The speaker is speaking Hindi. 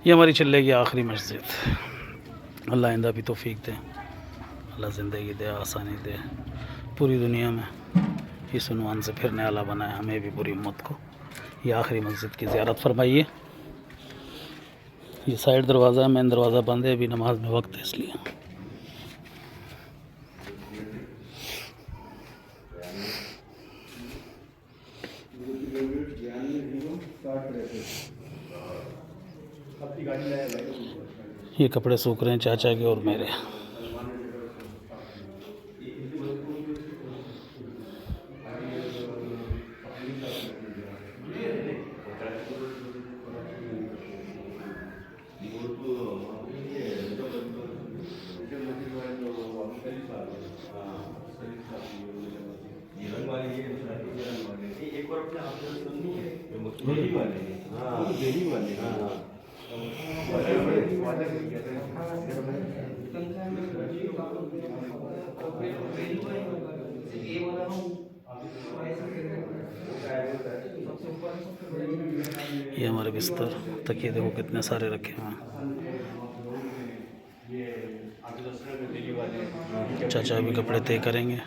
ये हमारी चिल्ले की आखिरी मस्जिद। अल्लाह आइंदा भी तौफीक दे, अल्लाह ज़िंदगी दे, आसानी दे। पूरी दुनिया में इस उन्वान से फिरने वाला बनाए हमें भी, पूरी उम्मत को। ये आखिरी मस्जिद की ज़ियारत फरमाइए। ये साइड दरवाज़ा, मेन दरवाज़ा बंद है, अभी नमाज में वक्त है इसलिए। ये कपड़े सूख रहे हैं चाचा के और मेरे। ये हमारे बिस्तर, तकिए देखो कितने सारे रखे हुए हैं। चाचा भी कपड़े तय करेंगे।